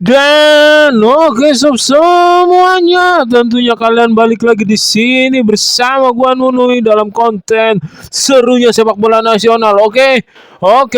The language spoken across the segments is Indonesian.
Dan oke sob semuanya, tentunya kalian balik lagi di sini bersama gua Nunui dalam konten serunya sepak bola nasional. Oke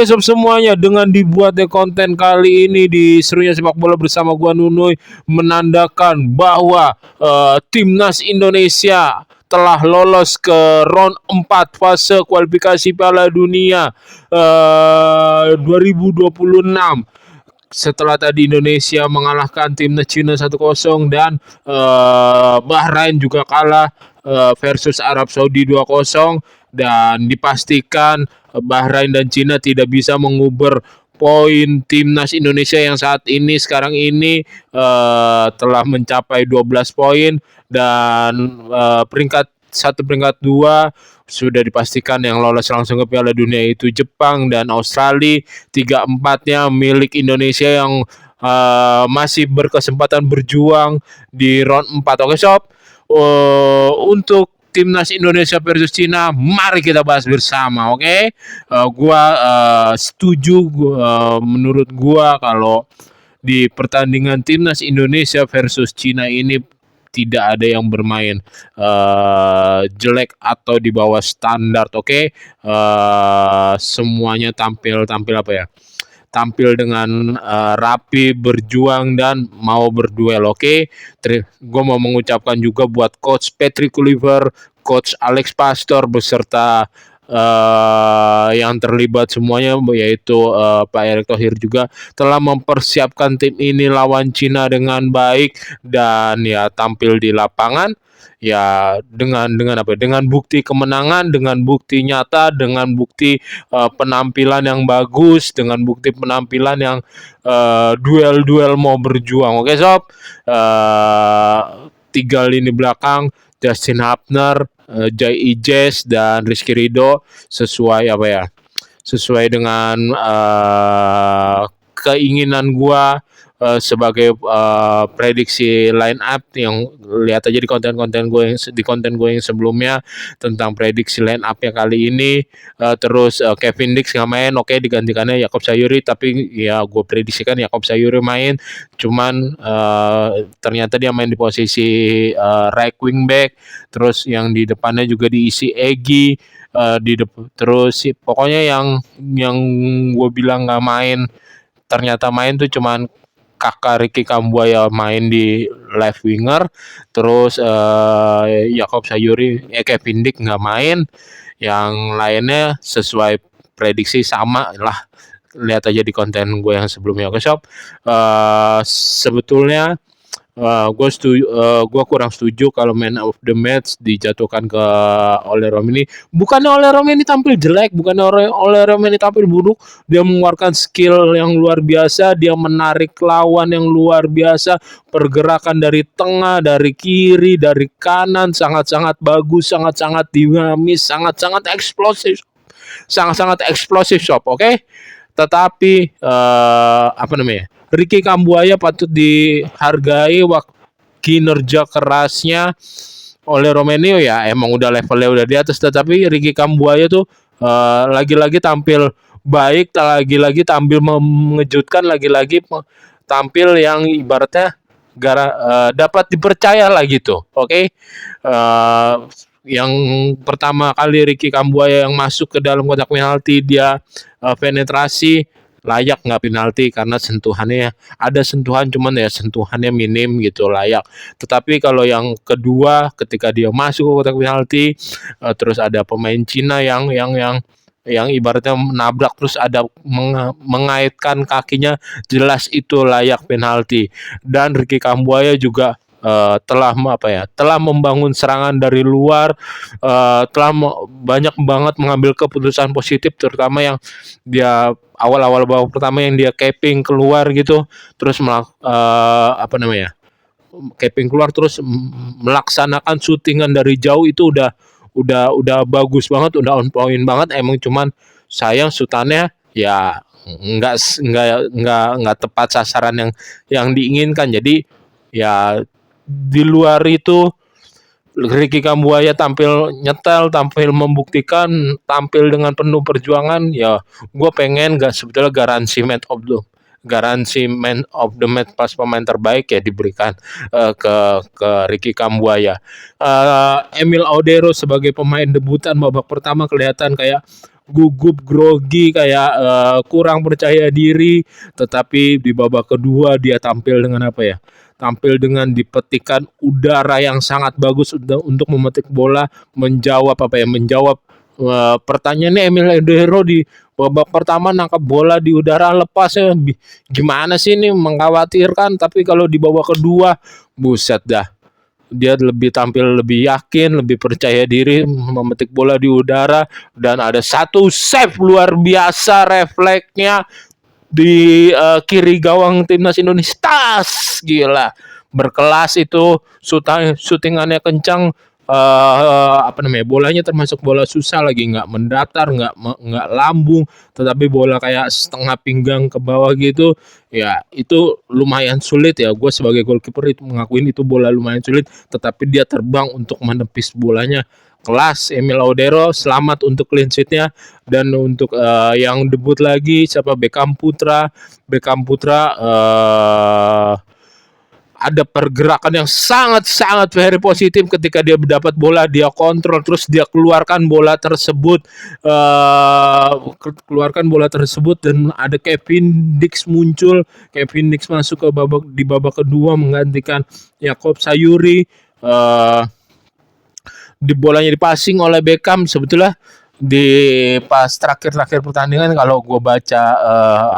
sob semuanya, dengan dibuatnya konten kali ini di serunya sepak bola bersama gua Nunui menandakan bahwa timnas Indonesia telah lolos ke round 4 fase kualifikasi Piala Dunia 2026 setelah tadi Indonesia mengalahkan timnas Cina 1-0 dan Bahrain juga kalah versus Arab Saudi 2-0 dan dipastikan Bahrain dan Cina tidak bisa mengubur poin timnas Indonesia yang saat ini sekarang ini telah mencapai 12 poin dan peringkat peringkat 2 sudah dipastikan yang lolos langsung ke Piala Dunia itu Jepang dan Australia. 3-4-nya milik Indonesia yang masih berkesempatan berjuang di round 4. Oke sob, untuk timnas Indonesia versus Cina, mari kita bahas bersama. Gua setuju, menurut gua kalau di pertandingan timnas Indonesia versus Cina ini tidak ada yang bermain jelek atau di bawah standar. Semuanya tampil apa ya, tampil dengan rapi, berjuang dan mau berduel. Gue mau mengucapkan juga buat coach Patrick Kluivert, coach Alex Pastor beserta yang terlibat semuanya, yaitu Pak Erick Thohir juga telah mempersiapkan tim ini lawan Cina dengan baik dan ya tampil di lapangan ya dengan apa, dengan bukti kemenangan, dengan bukti nyata, dengan bukti penampilan yang bagus, dengan bukti penampilan yang duel-duel mau berjuang. Oke sob, 3 lini belakang Justin Hapner, Jai Ijes dan Rizky Ridho sesuai apa ya, sesuai dengan keinginan gua sebagai prediksi line up. Yang lihat aja di konten-konten gue yang sebelumnya tentang prediksi line up yang kali ini. Terus Kevin Dix nggak main, digantikannya Yakob Sayuri, tapi ya gue prediksikan Yakob Sayuri main, cuman ternyata dia main di posisi right wing back. Terus yang di depannya juga diisi Egy, terus pokoknya yang gue bilang nggak main ternyata main tuh cuman kakak Ricky Kambuaya main di left winger. Terus Yakob Sayuri, Kevin Dick nggak main. Yang lainnya sesuai prediksi sama lah, lihat aja di konten gue yang sebelumnya. Oke sob, sebetulnya gue kurang setuju kalau man of the match dijatuhkan ke Ole Romeni. Bukannya Ole Romeni tampil jelek, bukannya Ole Romeni tampil buruk. Dia mengeluarkan skill yang luar biasa, dia menarik lawan yang luar biasa, pergerakan dari tengah, dari kiri, dari kanan sangat-sangat bagus, sangat-sangat dinamis, sangat-sangat eksplosif sob. Tetapi apa namanya, Ricky Kambuaya patut dihargai kinerja kerasnya. Oleh Romeo ya emang udah levelnya udah di atas, tetapi Ricky Kambuaya tuh lagi-lagi tampil baik, lagi-lagi tampil mengejutkan, lagi-lagi tampil yang ibaratnya dapat dipercaya lah gitu. Yang pertama kali Ricky Kambuaya yang masuk ke dalam kotak penalti, dia penetrasi, layak nggak penalti karena sentuhannya ada sentuhan, cuman ya sentuhannya minim gitu, layak. Tetapi kalau yang kedua ketika dia masuk ke kotak penalti, terus ada pemain Cina yang ibaratnya menabrak, terus ada mengaitkan kakinya, jelas itu layak penalti. Dan Ricky Kambuaya juga telah membangun serangan dari luar, telah banyak banget mengambil keputusan positif, terutama yang dia awal-awal babak pertama yang dia capping keluar gitu, terus capping keluar terus melaksanakan syutingan dari jauh, itu udah bagus banget, udah on point banget. Emang cuman sayang syutannya ya nggak tepat sasaran yang diinginkan. Jadi ya di luar itu Ricky Kambuaya tampil nyetel, tampil membuktikan, tampil dengan penuh perjuangan. Ya gue pengen sebetulnya garansi garansi man of the match pas pemain terbaik ya diberikan ke Ricky Kambuaya. Emil Audero sebagai pemain debutan babak pertama kelihatan kayak gugup, grogi, kayak kurang percaya diri, tetapi di babak kedua dia tampil dengan apa ya? Tampil dengan dipetikan udara yang sangat bagus untuk memetik bola, menjawab apa ya? Menjawab pertanyaannya Emil Audero di babak pertama nangkap bola di udara lepas ya. Gimana sih ini, mengkhawatirkan, tapi kalau di babak kedua buset dah, dia lebih tampil lebih yakin, lebih percaya diri memetik bola di udara, dan ada satu save luar biasa refleksnya di kiri gawang timnas Indonesia. Tas, gila, berkelas itu, syutingannya kencang, apa namanya, bolanya termasuk bola susah lagi, nggak mendatar, nggak lambung, tetapi bola kayak setengah pinggang ke bawah gitu. Ya itu lumayan sulit ya, gue sebagai goalkeeper itu mengakuin itu bola lumayan sulit, tetapi dia terbang untuk menepis bolanya. Kelas Emil Audero, selamat untuk clean sheet-nya. Dan untuk yang debut lagi siapa, Beckham Putra. Ada pergerakan yang sangat-sangat very positif ketika dia mendapat bola, dia kontrol, terus dia keluarkan bola tersebut, dan ada Kevin Dix muncul. Kevin Dix masuk ke babak kedua menggantikan Jakob Sayuri. Di bolanya dipassing oleh Beckham. Sebetulnya di pas terakhir pertandingan, kalau gue baca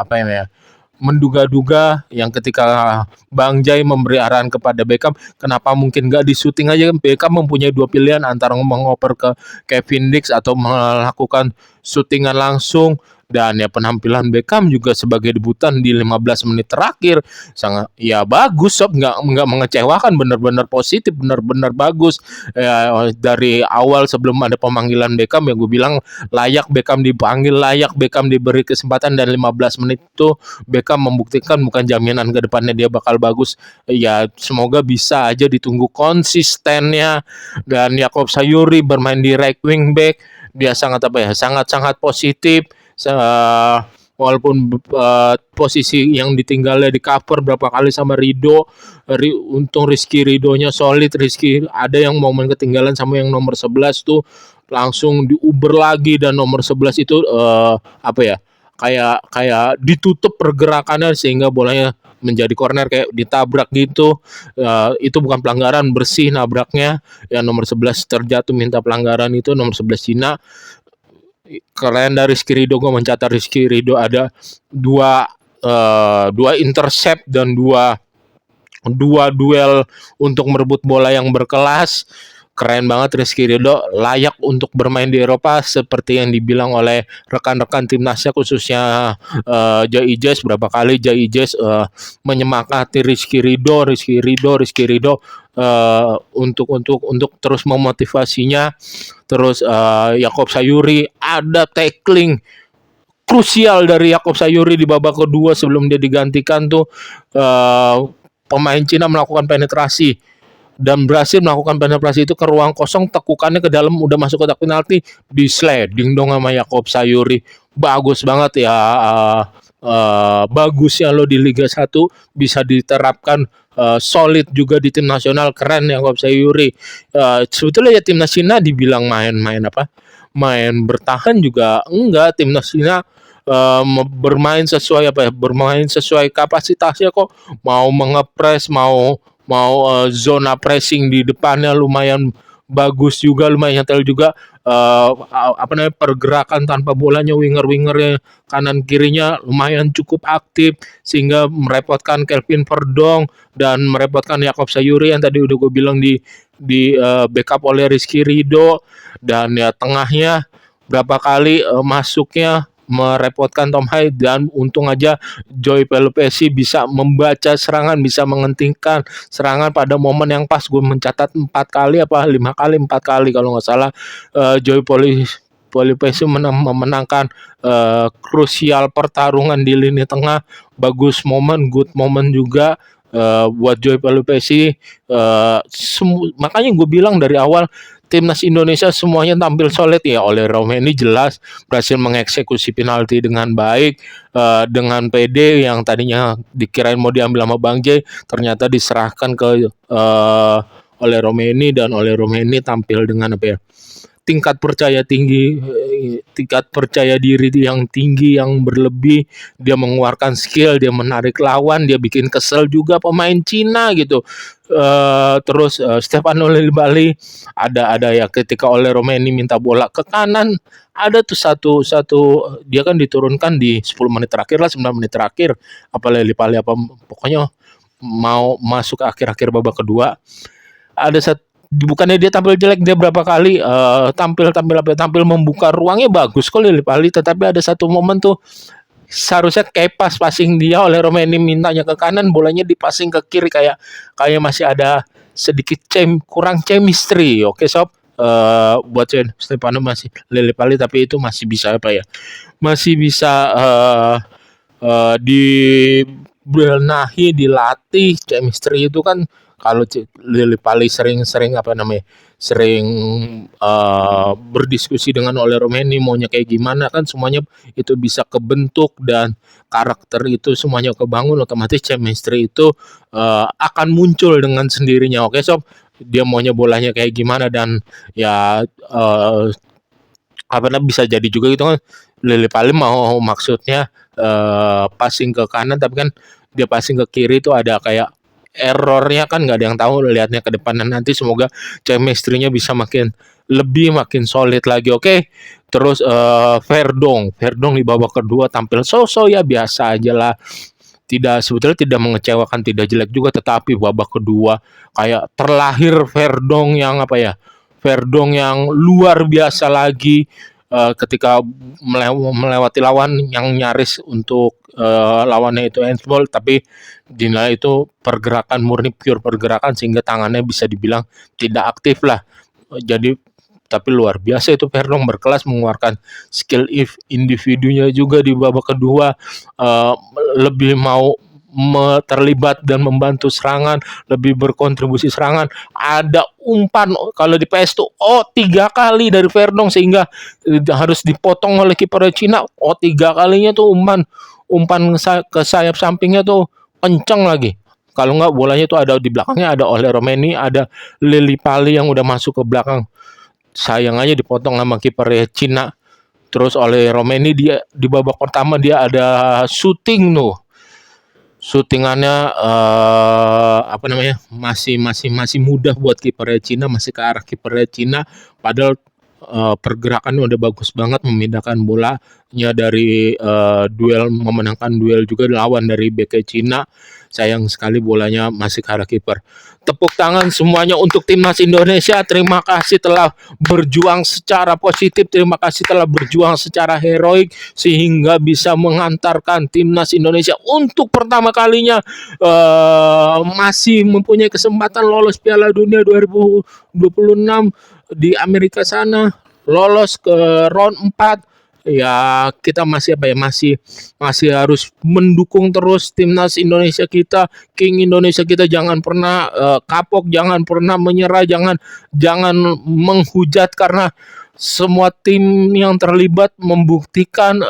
apa ya, menduga-duga yang ketika Bang Jai memberi arahan kepada Beckham, kenapa mungkin gak di syuting aja. Beckham mempunyai dua pilihan, antara mengoper ke Kevin Dix atau melakukan syutingan langsung. Dan ya penampilan Beckham juga sebagai debutan di 15 menit terakhir sangat ya bagus, sob, nggak mengecewakan, benar-benar positif, benar-benar bagus. Ya, dari awal sebelum ada pemanggilan Beckham ya gue bilang layak Beckham dipanggil, layak Beckham diberi kesempatan, dan 15 menit itu Beckham membuktikan bukan jaminan ke depannya dia bakal bagus. Ya semoga bisa aja, ditunggu konsistennya. Dan Jakob Sayuri bermain di right wing back, dia sangat apa ya, sangat-sangat positif. Walaupun posisi yang ditinggalnya di cover berapa kali sama Rido, untung Rizky Ridonya solid. Rizky ada yang momen ketinggalan sama yang nomor 11 tuh langsung diuber lagi, dan nomor 11 itu apa ya, kayak ditutup pergerakannya sehingga bolanya menjadi corner, kayak ditabrak gitu. Itu bukan pelanggaran, bersih nabraknya. Yang nomor 11 terjatuh minta pelanggaran, itu nomor 11 Cina. Keren dari Rizky Rido, gue mencatat Rizky Rido ada dua intercept dan dua duel untuk merebut bola yang berkelas. Keren banget Rizky Rido, layak untuk bermain di Eropa seperti yang dibilang oleh rekan-rekan timnasnya, khususnya Jai Ijes. Berapa kali Jai Ijes menyemangati Rizky Rido untuk terus memotivasinya. Terus Jakob Sayuri, ada tackling krusial dari Jakob Sayuri di babak kedua sebelum dia digantikan tuh. Pemain Cina melakukan penetrasi dan berhasil melakukan penetrasi itu ke ruang kosong, tekukannya ke dalam, udah masuk kotak penalti, di sliding dong sama Jakob Sayuri. Bagus banget ya, bagus ya lo di Liga 1 bisa diterapkan, solid juga di tim nasional. Keren ya Jakob Sayuri. Sebetulnya ya timnas Cina dibilang main apa, main bertahan juga enggak. Timnas Cina bermain sesuai apa ya, bermain sesuai kapasitasnya kok. Mau mengepres, mau zona pressing di depannya lumayan bagus juga, lumayan nyetel juga. Apa namanya, pergerakan tanpa bolanya winger-wingernya kanan kirinya lumayan cukup aktif, sehingga merepotkan Kelvin Verdong dan merepotkan Jakob Sayuri yang tadi udah gue bilang di backup oleh Rizky Rido. Dan ya tengahnya berapa kali masuknya merepotkan Tom Hai, dan untung aja Joy Pelupesi bisa membaca serangan, bisa menghentikan serangan pada momen yang pas. Gue mencatat 4 kali apa 5 kali, 4 kali kalau nggak salah. Joy Pelupesi memenangkan krusial pertarungan di lini tengah. Bagus momen, good momen juga buat Joy Pelupesi. Makanya gue bilang dari awal timnas Indonesia semuanya tampil solid ya. Oleh Romeni jelas berhasil mengeksekusi penalti dengan baik, dengan PD yang tadinya dikirain mau diambil sama Bang J, ternyata diserahkan ke oleh Romeni, dan oleh Romeni tampil dengan apa ya, tingkat percaya tinggi, tingkat percaya diri yang tinggi yang berlebih. Dia mengeluarkan skill, dia menarik lawan, dia bikin kesel juga pemain Cina gitu. Terus Stefano Lillibali ada ya, ketika oleh Romeni minta bola ke kanan, ada tuh satu dia kan diturunkan di 10 menit terakhir lah, 9 menit terakhir, apa Lillibali apa pokoknya mau masuk ke akhir-akhir babak kedua. Ada satu, bukannya dia tampil jelek, dia berapa kali tampil membuka ruangnya bagus kok Lillibali, tetapi ada satu momen tuh seharusnya kayak passing dia, oleh Romeni mintanya ke kanan, bolanya dipasing ke kiri, kayak masih ada sedikit kurang chemistry. Oke sob, buat Stefano masih Lillibali, tapi itu masih bisa apa ya, masih bisa dibenahi, dilatih. Chemistry itu kan kalau Lillibali sering apa namanya, sering berdiskusi dengan oleh Romeni maunya kayak gimana, kan semuanya itu bisa kebentuk, dan karakter itu semuanya kebangun, otomatis chemistry itu akan muncul dengan sendirinya. Oke sob, dia maunya bolanya kayak gimana, dan ya apa namanya, bisa jadi juga gitu kan, Lillibali mau maksudnya passing ke kanan, tapi kan dia passing ke kiri itu ada kayak errornya, kan nggak ada yang tahu, lihatnya ke depan. Dan nanti semoga chemistry-nya bisa makin solid lagi. Oke. Terus Verdong di babak kedua tampil so-so ya, biasa aja lah, sebetulnya tidak mengecewakan, tidak jelek juga, tetapi babak kedua kayak terlahir Verdong yang apa ya, Verdong yang luar biasa lagi, ketika melewati lawan yang nyaris untuk lawannya itu handsball, tapi dinilai itu pergerakan murni, pure pergerakan, sehingga tangannya bisa dibilang tidak aktif lah. Jadi tapi luar biasa itu Verdong, berkelas, mengeluarkan skill individunya juga di babak kedua, lebih mau terlibat dan membantu serangan, lebih berkontribusi serangan. Ada umpan kalau di PS tuh 3 kali dari Verdong, sehingga harus dipotong oleh kiper Cina. 3 kalinya tuh umpan ke sayap sampingnya tuh kenceng lagi. Kalau nggak bolanya tuh ada di belakangnya, ada oleh Romeni, ada Lillibali yang udah masuk ke belakang. Sayang aja dipotong sama kiper Cina. Terus oleh Romeni, dia di babak pertama dia ada shooting tuh. Shootingannya apa namanya, masih mudah buat kiper Cina, masih ke arah kiper Cina, padahal pergerakannya udah bagus banget, memindahkan bolanya dari duel, memenangkan duel juga lawan dari bek Cina. Sayang sekali bolanya masih ke arah kiper. Tepuk tangan semuanya untuk timnas Indonesia. Terima kasih telah berjuang secara positif, terima kasih telah berjuang secara heroik, sehingga bisa mengantarkan timnas Indonesia untuk pertama kalinya masih mempunyai kesempatan lolos Piala Dunia 2026 di Amerika sana, lolos ke round 4. Ya kita masih apa ya, masih harus mendukung terus timnas Indonesia kita, King Indonesia kita. Jangan pernah kapok, jangan pernah menyerah, jangan menghujat, karena semua tim yang terlibat membuktikan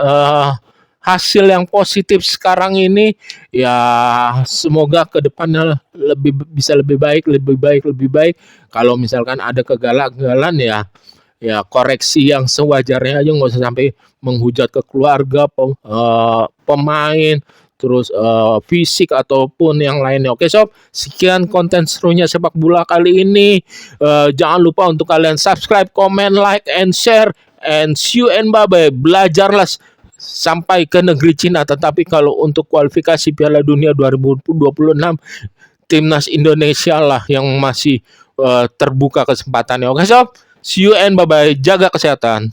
hasil yang positif sekarang ini. Ya semoga ke depannya bisa lebih baik. Kalau misalkan ada kegagalan, ya koreksi yang sewajarnya aja, nggak usah sampai menghujat ke keluarga, pemain, terus fisik ataupun yang lainnya. Oke sob, sekian konten serunya sepak bola kali ini. Jangan lupa untuk kalian subscribe, comment, like, and share, and see you and bye bye. Belajarlah sampai ke negeri Cina, tetapi kalau untuk kualifikasi Piala Dunia 2026, timnas Indonesia lah yang masih terbuka kesempatannya. Oke sob, see you and bye bye. Jaga kesehatan.